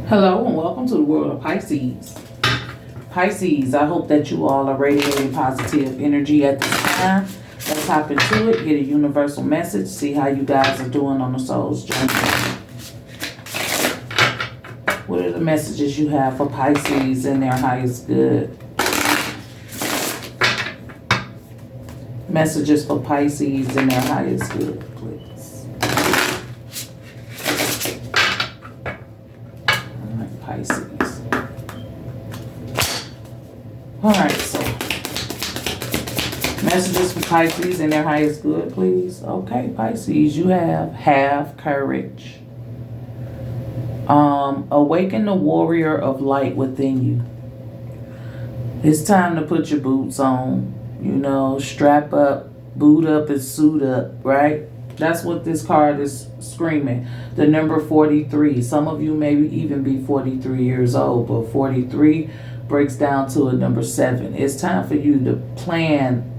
Hello and welcome to the world of Pisces. Pisces, I hope that you all are radiating positive energy at this time. Let's hop into it, get a universal message, see how you guys are doing on the soul's journey. What are the messages you have for Pisces in their highest good? Messages for Pisces in their highest good, please. Alright, Pisces. Alright, so messages for Pisces in their highest good, please. Okay, Pisces, you have courage. Awaken the warrior of light within you. It's time to put your boots on. Strap up, boot up, and suit up, right? That's what this card is screaming. The number 43. Some of you may even be 43 years old, but 43 breaks down to a number 7. It's time for you to plan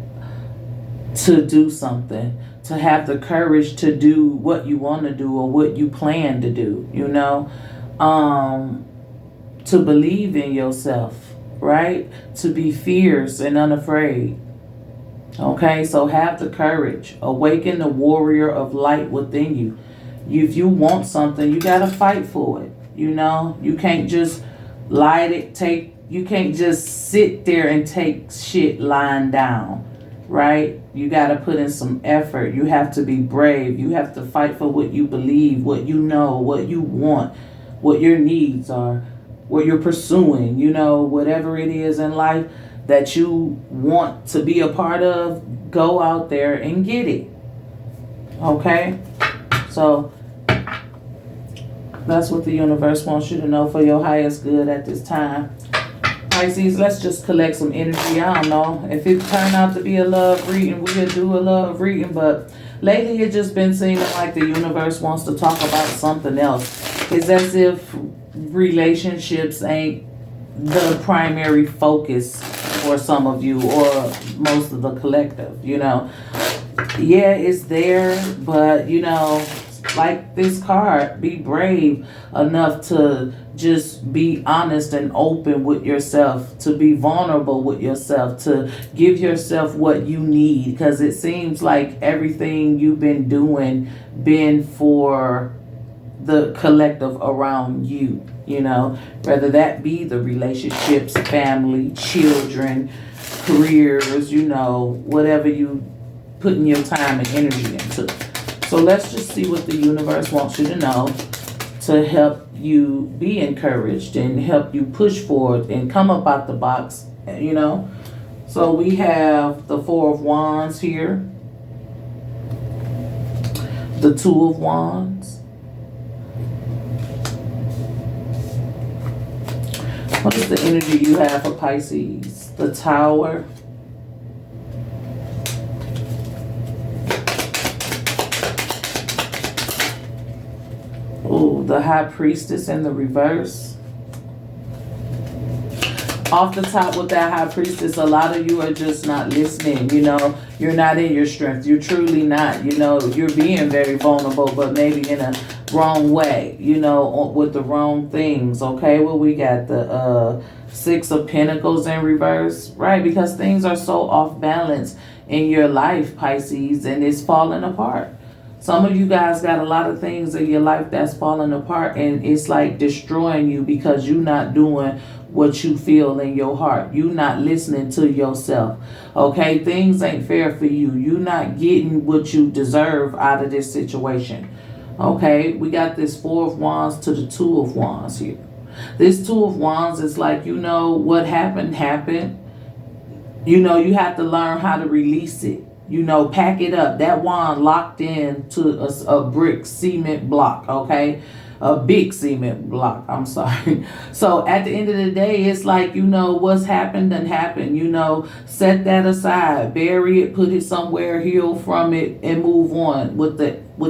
to do something, to have the courage to do what you want to do or what you plan to do, to believe in yourself, right? To be fierce and unafraid. Okay, so have the courage. Awaken the warrior of light within you. If you want something, you got to fight for it. You can't just you can't just sit there and take shit lying down, right? You got to put in some effort. You have to be brave. You have to fight for what you believe, what you know, what you want, what your needs are, what you're pursuing, whatever it is in life that you want to be a part of, go out there and get it. Okay? So that's what the universe wants you to know for your highest good at this time. Pisces, let's just collect some energy. I don't know. If it turned out to be a love reading, we'll do a love reading. But lately it's just been seeming like the universe wants to talk about something else. It's as if relationships ain't the primary focus for some of you or most of the collective, Yeah, it's there, but, like this card, be brave enough to just be honest and open with yourself, to be vulnerable with yourself, to give yourself what you need, because it seems like everything you've been doing been for the collective around you, whether that be the relationships, family, children, careers, whatever you putting your time and energy into. So let's just see what the universe wants you to know to help you be encouraged and help you push forward and come up out the box, So we have the 4 of Wands here, the 2 of Wands. What is the energy you have for Pisces? The Tower. Oh, the High Priestess in the reverse. Off the top with that High Priestess, a lot of you are just not listening, You're not in your strength. You're truly not, You're being very vulnerable, but maybe in a wrong way, with the wrong things, okay? Well, we got the 6 of Pentacles in reverse, right? Because things are so off balance in your life, Pisces, and it's falling apart. Some of you guys got a lot of things in your life that's falling apart, and it's like destroying you because you're not doing what you feel in your heart. You're not listening to yourself. Okay, things ain't fair for you. You're not getting what you deserve out of this situation. Okay, we got this 4 of Wands to the 2 of Wands here. This 2 of Wands is like, what happened. You have to learn how to release it. Pack it up. That wand locked in to a brick cement block, okay? A big cement block, I'm sorry. So at the end of the day, it's like, what's happened done happened. Set that aside, bury it, put it somewhere, heal from it, and move on. With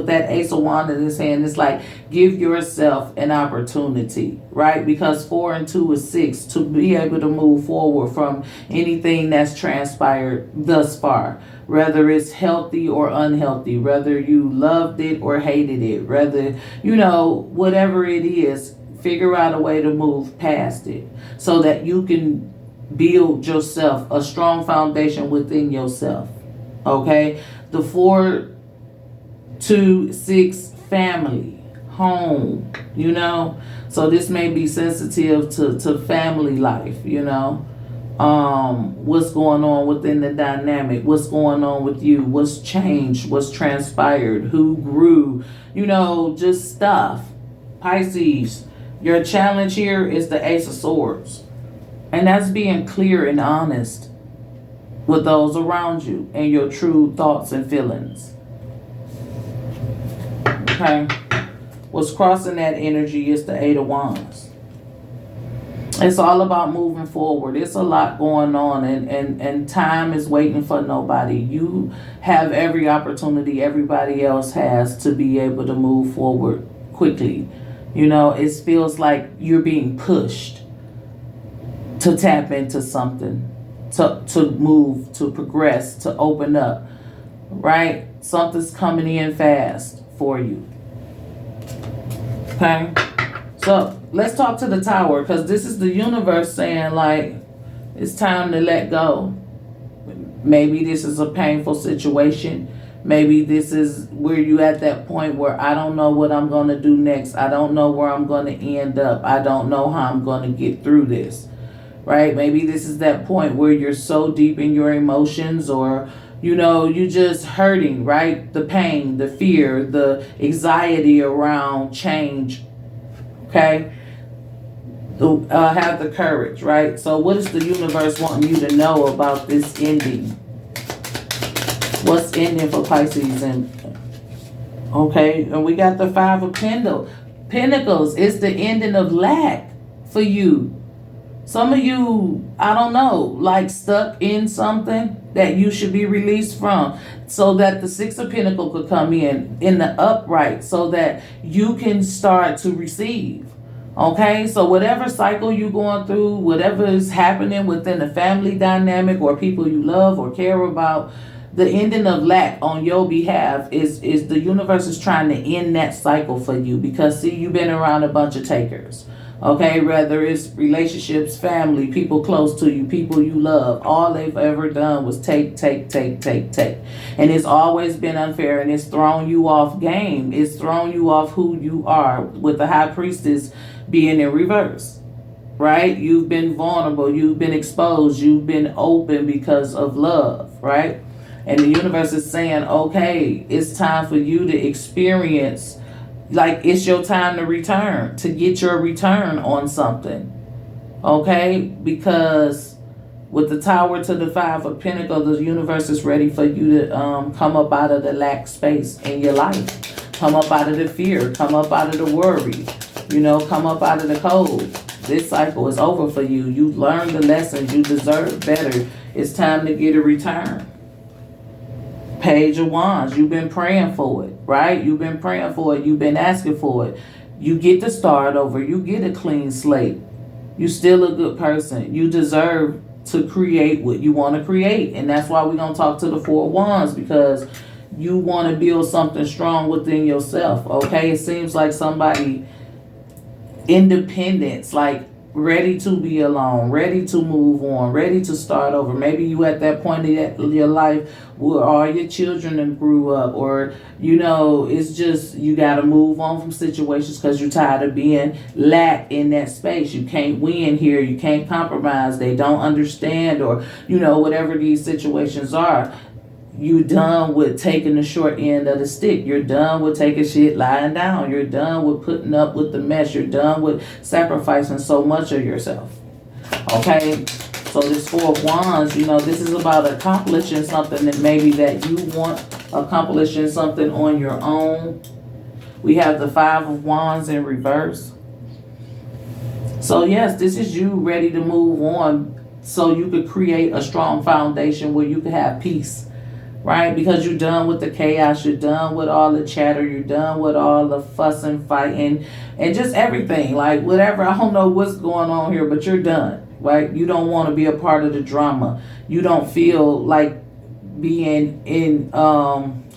that Ace of Wands in his hand, it's like, give yourself an opportunity, right? Because 4 and 2 is 6, to be able to move forward from anything that's transpired thus far. Whether it's healthy or unhealthy, whether you loved it or hated it, whether, whatever it is, figure out a way to move past it so that you can build yourself a strong foundation within yourself. Okay? The 4, 2, 6 family, home, you know. So this may be sensitive to family life, you know. What's going on within the dynamic, what's going on with you, what's changed, what's transpired, who grew, you know, just stuff. Pisces, your challenge here is the Ace of Swords. And that's being clear and honest with those around you and your true thoughts and feelings. Okay? What's crossing that energy is the 8 of Wands. It's all about moving forward. It's a lot going on, and time is waiting for nobody. You have every opportunity everybody else has to be able to move forward quickly. You know, it feels like you're being pushed to tap into something, to move, to progress, to open up, right? Something's coming in fast for you. Okay? So let's talk to the Tower, because this is the universe saying, like, it's time to let go. Maybe this is a painful situation. Maybe this is where you at that point where I don't know what I'm going to do next. I don't know where I'm going to end up. I don't know how I'm going to get through this. Right? Maybe this is that point where you're so deep in your emotions, or, you know, you just hurting, right? The pain, the fear, the anxiety around change. Okay? Have the courage, right? So what is the universe wanting you to know about this ending? What's ending for Pisces? And okay, and we got the 5 of Pentacles. It's the ending of lack for you. Some of you, I don't know, like stuck in something that you should be released from, so that the 6 of Pentacles could come in the upright, so that you can start to receive. Okay, so whatever cycle you're going through, whatever is happening within the family dynamic or people you love or care about, the ending of lack on your behalf is the universe is trying to end that cycle for you, because see, you've been around a bunch of takers. Okay, whether it's relationships, family, people close to you, people you love, all they've ever done was take. And it's always been unfair, and it's thrown you off game. It's thrown you off who you are, with the High Priestess being in reverse. Right? You've been vulnerable, you've been exposed, you've been open because of love, right? And the universe is saying, okay, it's time for you to experience, like, it's your time to return, to get your return on something. Okay? Because with the Tower to the 5 of Pentacles, the universe is ready for you to come up out of the lack space in your life. Come up out of the fear. Come up out of the worry. You know, come up out of the cold. This cycle is over for you. You've learned the lessons. You deserve better. It's time to get a return. Page of Wands. You've been praying for it, right? You've been praying for it. You've been asking for it. You get to start over. You get a clean slate. You're still a good person. You deserve to create what you want to create. And that's why we're going to talk to the 4 of Wands, because you want to build something strong within yourself, okay? It seems like somebody independence, like ready to be alone, ready to move on, ready to start over. Maybe you at that point in your life where all your children grew up, or, you know, it's just you got to move on from situations because you're tired of being lack in that space. You can't win here. You can't compromise. They don't understand, or, you know, whatever these situations are. You done with taking the short end of the stick. You're done with taking shit lying down. You're done with putting up with the mess. You're done with sacrificing so much of yourself. Okay? So this 4 of Wands, you know, this is about accomplishing something that maybe that you want, accomplishing something on your own. We have the 5 of Wands in reverse. So yes, this is you ready to move on so you could create a strong foundation where you could have peace. Right? Because you're done with the chaos. You're done with all the chatter. You're done with all the fussing, fighting, and just everything. Like, whatever. I don't know what's going on here, but you're done. Right? You don't want to be a part of the drama. You don't feel like being in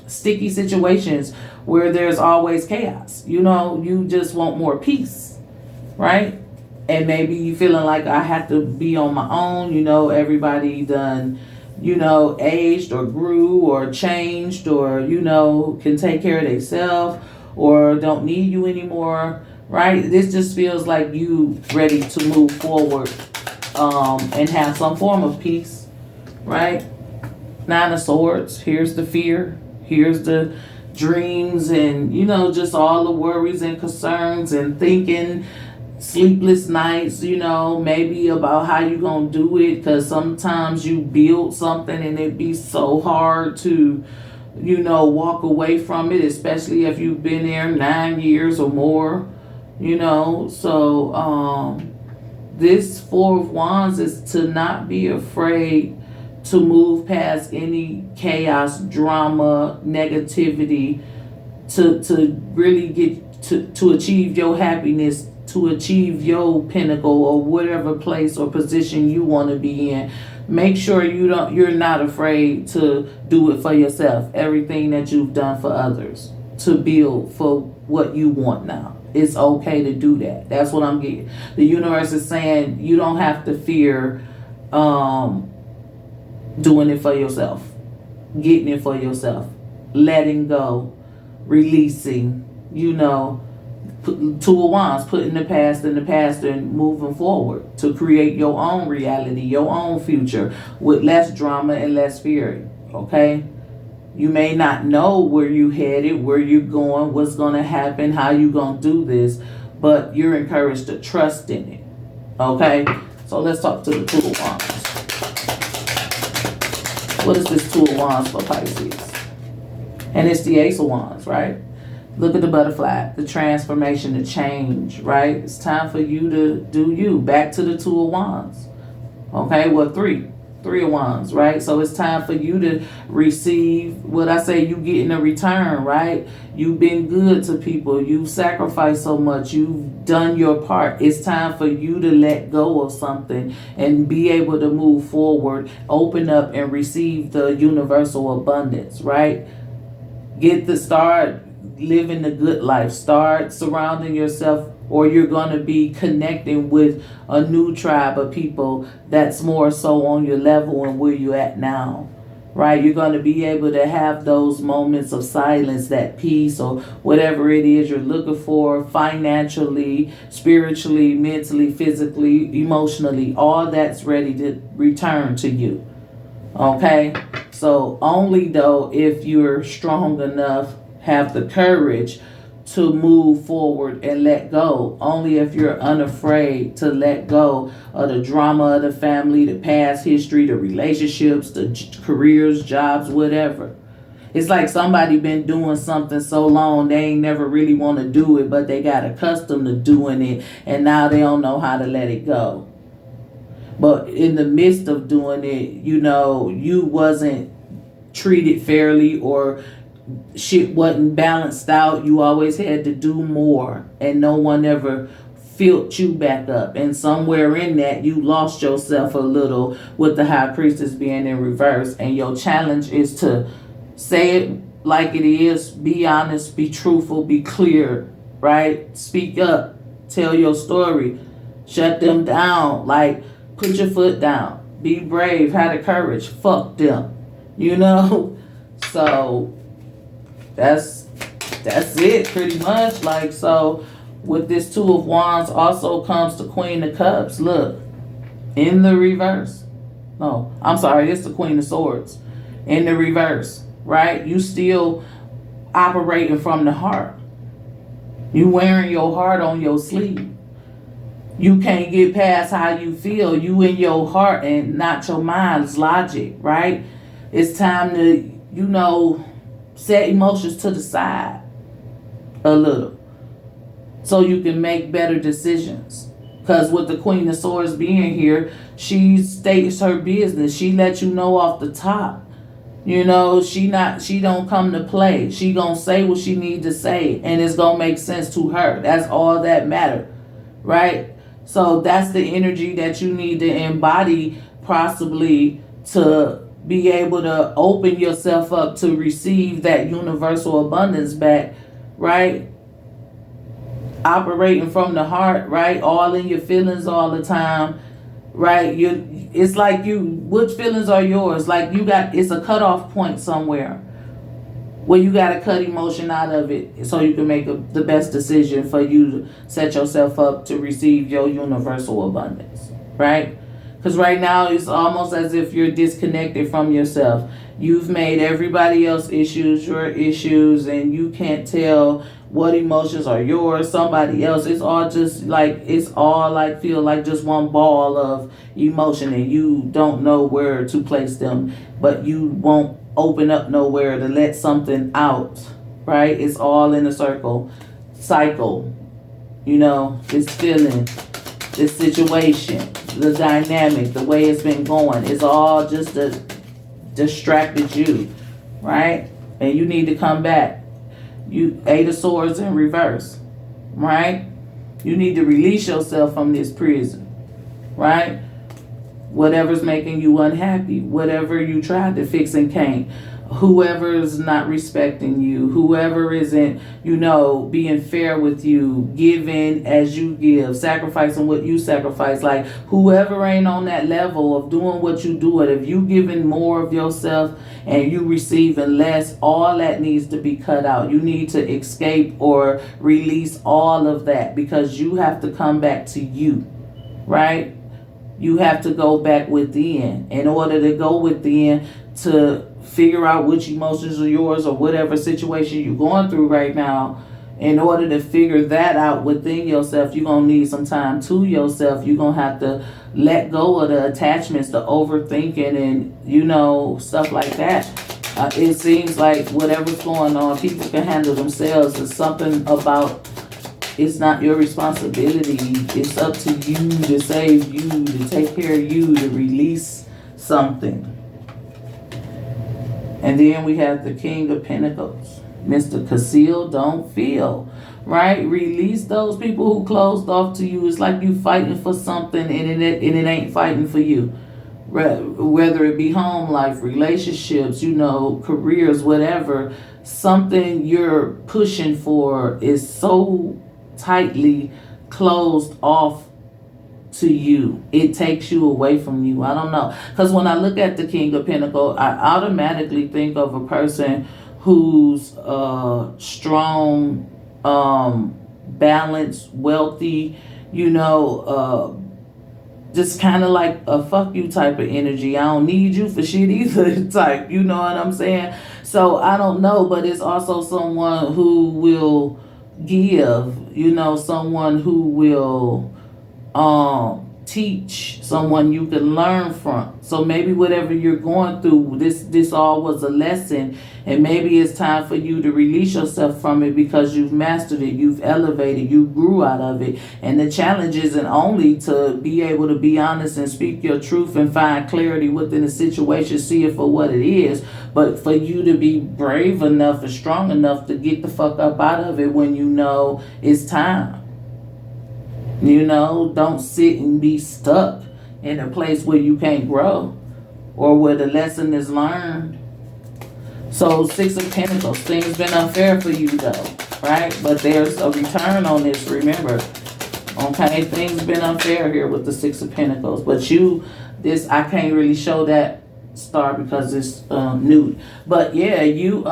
sticky situations where there's always chaos. You know, you just want more peace. right? And maybe you feeling like I have to be on my own. You know, everybody done, you know, aged or grew or changed, or, you know, can take care of themselves or don't need you anymore, right? This just feels like you ready to move forward and have some form of peace, right? Nine of Swords, here's the fear, here's the dreams, and, you know, just all the worries and concerns and thinking, sleepless nights, you know, maybe about how you gonna do it, because sometimes you build something and it be so hard to, you know, walk away from it, especially if you've been there 9 years or more, you know. So this Four of Wands is to not be afraid to move past any chaos, drama, negativity, to really get to achieve your happiness, to achieve your pinnacle or whatever place or position you want to be in. Make sure you're not afraid to do it for yourself. Everything that you've done for others to build for what you want now. It's okay to do that. That's what I'm getting. The universe is saying you don't have to fear doing it for yourself, getting it for yourself, letting go, releasing, you know, Two of Wands, putting the past in the past and moving forward to create your own reality, your own future with less drama and less fear, okay? You may not know where you headed, where you're going, what's going to happen, how you going to do this, but you're encouraged to trust in it, okay? So let's talk to the Two of Wands. What is this Two of Wands for Pisces? And it's the Ace of Wands, right? Look at the butterfly, the transformation, the change, right? It's time for you to do you. Back to the Two of Wands. Okay, well, three of Wands, right? So it's time for you to receive what I say, you getting a return, right? You've been good to people. You've sacrificed so much. You've done your part. It's time for you to let go of something and be able to move forward, open up and receive the universal abundance, right? Get to start living the good life. Start surrounding yourself, or you're going to be connecting with a new tribe of people that's more so on your level and where you're at now, right? You're going to be able to have those moments of silence, that peace, or whatever it is you're looking for financially, spiritually, mentally, physically, emotionally. All that's ready to return to you, okay? So only though if you're strong enough, have the courage to move forward and let go. Only if you're unafraid to let go of the drama of the family, the past history, the relationships, the careers, jobs, whatever. It's like somebody been doing something so long they ain't never really want to do it, but they got accustomed to doing it and now they don't know how to let it go. But in the midst of doing it, you know, you wasn't treated fairly, or shit wasn't balanced out. You always had to do more and no one ever filled you back up. And somewhere in that you lost yourself a little with the High Priestess being in reverse. And your challenge is to say it like it is, be honest, be truthful, be clear, right? Speak up, tell your story, shut them down, like put your foot down, be brave, have the courage, fuck them, you know? So that's it pretty much. Like, so with this Two of Wands also comes the Queen of Cups. Look, in the reverse. No, I'm sorry, it's the Queen of Swords. In the reverse, right? You still operating from the heart. You wearing your heart on your sleeve. You can't get past how you feel. You in your heart and not your mind's logic, right? It's time to, you know, set emotions to the side a little so you can make better decisions. Because with the Queen of Swords being here, she states her business. She lets you know off the top. You know, she don't come to play. She gonna say what she need to say and it's gonna make sense to her. That's all that matter, right? So that's the energy that you need to embody, possibly, to be able to open yourself up to receive that universal abundance back, right? operating from the heart, right? All in your feelings all the time, right? It's like which feelings are yours? Like it's a cutoff point somewhere where you got to cut emotion out of it so you can make the best decision for you to set yourself up to receive your universal abundance, right? Because right now it's almost as if you're disconnected from yourself. You've made everybody else issues your issues, and you can't tell what emotions are yours, somebody else. It's all feel like just one ball of emotion, and you don't know where to place them, but you won't open up nowhere to let something out, right? It's all in a cycle, this feeling, this situation, the dynamic, the way it's been going. It's all just distracted you, right? And you need to come back. You Eight of Swords in reverse, right? You need to release yourself from this prison, right? Whatever's making you unhappy, whatever you tried to fix and can't, whoever's not respecting you, whoever isn't, being fair with you, giving as you give, sacrificing what you sacrifice, like whoever ain't on that level of doing what you do, it, if you giving more of yourself and you receiving less, all that needs to be cut out. You need to escape or release all of that, because you have to come back to you, right? You have to go back within. In order to go within, to figure out which emotions are yours or whatever situation you're going through right now, in order to figure that out within yourself, you're going to need some time to yourself. You're going to have to let go of the attachments, the overthinking, and, stuff like that. It seems like whatever's going on, people can handle themselves. It's something about, it's not your responsibility. It's up to you to save you, to take care of you, to release something. And then we have the King of Pentacles. Mr. Conceal, don't feel, right? Release those people who closed off to you. It's like you fighting for something and it ain't fighting for you. Whether it be home life, relationships, careers, whatever. Something you're pushing for is so tightly closed off to you. It takes you away from you. I don't know. Because when I look at the King of Pentacles, I automatically think of a person who's strong, balanced, wealthy, just kind of like a fuck you type of energy. I don't need you for shit either type. You know what I'm saying? So I don't know, but it's also someone who will give, someone who will teach, someone you can learn from. So maybe whatever you're going through, this all was a lesson, and maybe it's time for you to release yourself from it, because you've mastered it, you've elevated, you grew out of it. And the challenge isn't only to be able to be honest and speak your truth and find clarity within the situation, see it for what it is, but for you to be brave enough and strong enough to get the fuck up out of it when you know it's time. Don't sit and be stuck in a place where you can't grow or where the lesson is learned. So 6 of Pentacles, things been unfair for you though, right? But there's a return on this, remember. Okay, things been unfair here with the 6 of Pentacles. But I can't really show that star because it's nude. But yeah, you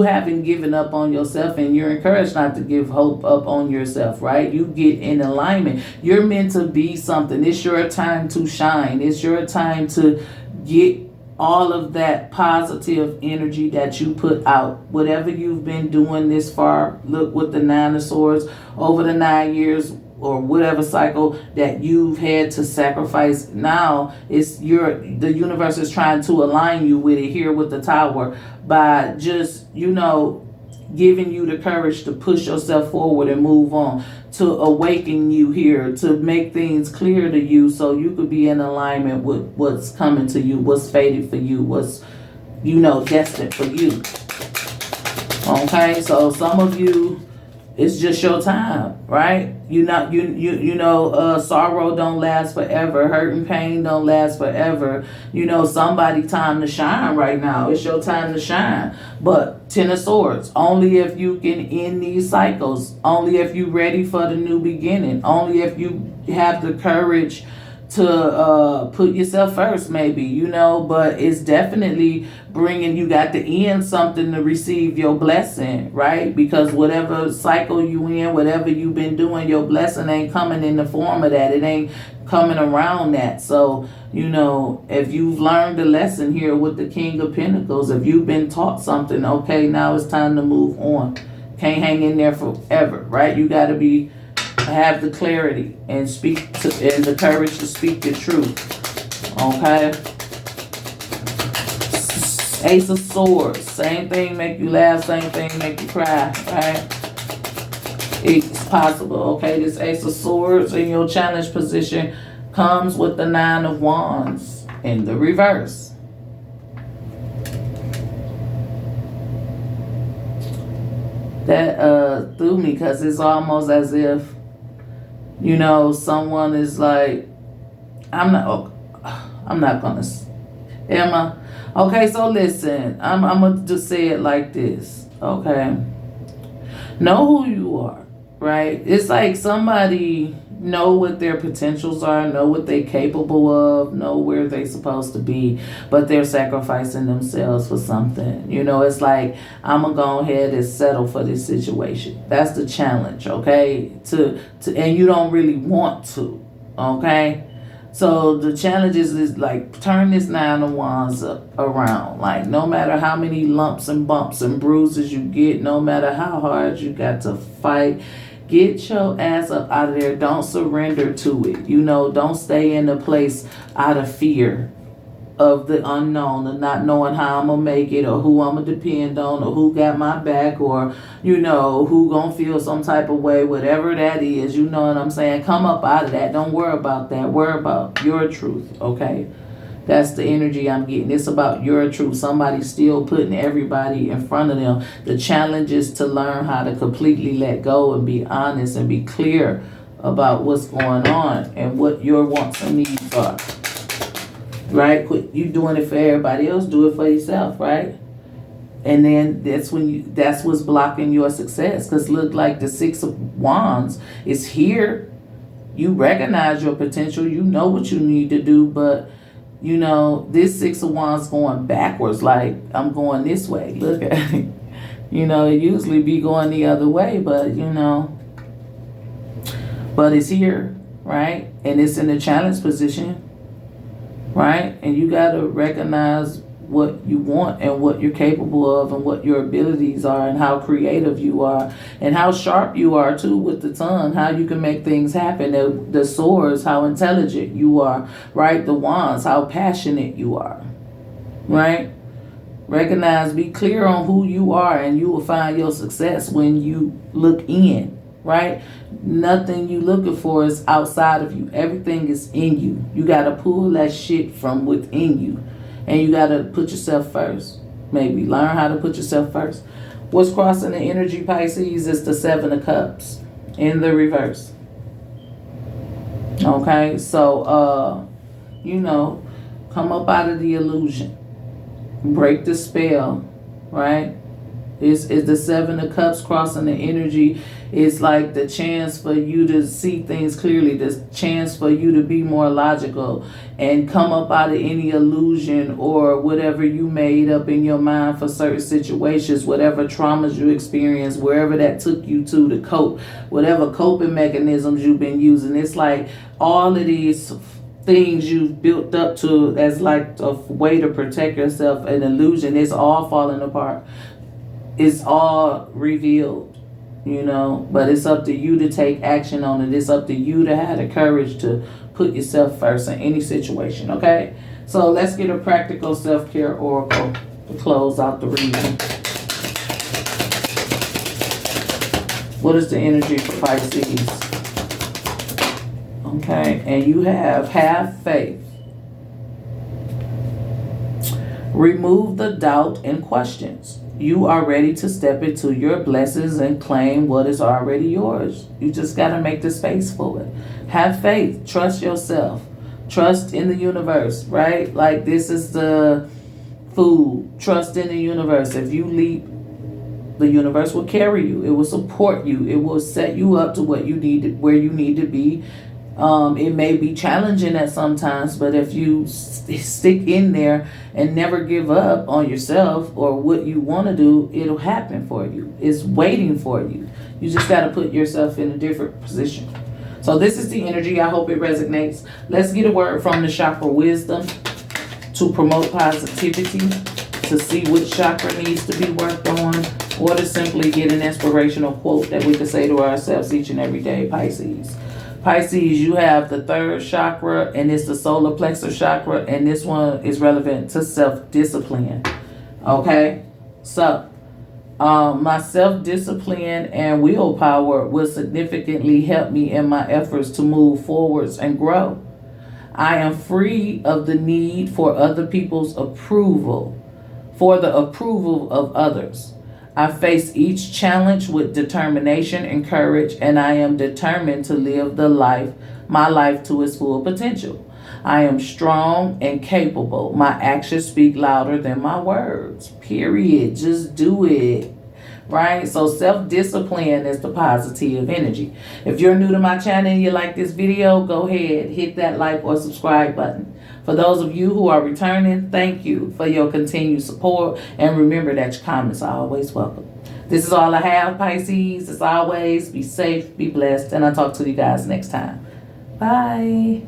haven't given up on yourself, and you're encouraged not to give hope up on yourself, right? You get in alignment. You're meant to be something. It's your time to shine. It's your time to get all of that positive energy that you put out. Whatever you've been doing this far, look with the 9 of Swords, over the 9 years or whatever cycle that you've had to sacrifice. Now the universe is trying to align you with it here with the Tower, by just giving you the courage to push yourself forward and move on, to awaken you here, to make things clear to you so you could be in alignment with what's coming to you, what's fated for you, what's destined for you. Okay, so some of you it's just your time, right? Sorrow don't last forever. Hurt and pain don't last forever. Somebody time to shine right now. It's your time to shine. But Ten of Swords, only if you can end these cycles. Only if you ready for the new beginning. Only if you have the courage to put yourself first, maybe, but it's definitely bringing, you got to end something to receive your blessing, right? Because whatever cycle you in, whatever you've been doing, your blessing ain't coming in the form of that. It ain't coming around that. So, if you've learned a lesson here with the King of Pentacles, if you've been taught something, okay, now it's time to move on. Can't hang in there forever, right? You got to have the clarity and and the courage to speak the truth. Okay. Ace of Swords, same thing make you laugh, same thing make you cry, right? It's possible. Okay, this Ace of Swords in your challenge position comes with the Nine of Wands in the reverse. That threw me, because it's almost as if someone is like, am I? Okay, so listen, I'm going to just say it like this, okay? Know who you are, right? It's like somebody know what their potentials are, know what they're capable of, know where they're supposed to be, but they're sacrificing themselves for something. It's like, I'm going to go ahead and settle for this situation. That's the challenge, okay? And you don't really want to, okay? So the challenge is like, turn this Nine of Wands around. Like, no matter how many lumps and bumps and bruises you get, no matter how hard you got to fight, get your ass up out of there. Don't surrender to it. Don't stay in a place out of fear of the unknown, and not knowing how I'm going to make it, or who I'm going to depend on, or who got my back, or, who going to feel some type of way, whatever that is, you know what I'm saying? Come up out of that. Don't worry about that. Worry about your truth, okay? That's the energy I'm getting. It's about your truth. Somebody's still putting everybody in front of them. The challenge is to learn how to completely let go and be honest and be clear about what's going on and what your wants and needs are. Right? Quit you doing it for everybody else. Do it for yourself, right? And then that's what's blocking your success. Because look, like the Six of Wands is here. You recognize your potential. You know what you need to do, but this Six of Wands going backwards, like, I'm going this way. Look at it. It usually be going the other way, but, but it's here, right? And it's in the challenge position, right? And you got to recognize what you want and what you're capable of and what your abilities are and how creative you are and how sharp you are too with the tongue, how you can make things happen. The swords, how intelligent you are, right? The wands, how passionate you are, right? Recognize, be clear on who you are, and you will find your success when you look in, right? Nothing you looking for is outside of you. Everything is in you. You got to pull that shit from within you. And you got to put yourself first. Maybe learn how to put yourself first. What's crossing the energy, Pisces, is the Seven of Cups in the reverse. Okay, so, come up out of the illusion. Break the spell, right? It's the Seven of Cups crossing the energy. It's like the chance for you to see things clearly, the chance for you to be more logical and come up out of any illusion or whatever you made up in your mind for certain situations, whatever traumas you experienced, wherever that took you to cope, whatever coping mechanisms you've been using. It's like all of these things you've built up to as like a way to protect yourself, an illusion, it's all falling apart. It's all revealed. But it's up to you to take action on it. It's up to you to have the courage to put yourself first in any situation, okay? So let's get a practical self-care oracle to close out the reading. What is the energy for Pisces? Okay, and you have faith. Remove the doubt and questions. You are ready to step into your blessings and claim what is already yours. You just got to make the space for it. Have faith. Trust yourself. Trust in the universe, right? Like this is the food. Trust in the universe. If you leap, the universe will carry you. It will support you. It will set you up to what you need, where you need to be. It may be challenging at sometimes, but if you stick in there and never give up on yourself or what you want to do, it'll happen for you. It's waiting for you. You just got to put yourself in a different position. So this is the energy. I hope it resonates. Let's get a word from the chakra wisdom to promote positivity, to see which chakra needs to be worked on, or to simply get an inspirational quote that we can say to ourselves each and every day, Pisces. Pisces, you have the third chakra, and it's the solar plexus chakra, and this one is relevant to self-discipline. Okay? So, my self-discipline and willpower will significantly help me in my efforts to move forwards and grow. I am free of the need for other people's approval, for the approval of others. I face each challenge with determination and courage, and I am determined to live my life to its full potential. I am strong and capable. My actions speak louder than my words. Period. Just do it. Right? So self-discipline is the positive energy. If you're new to my channel and you like this video, go ahead, hit that like or subscribe button. For those of you who are returning, thank you for your continued support. And remember that your comments are always welcome. This is all I have, Pisces. As always, be safe, be blessed, and I'll talk to you guys next time. Bye.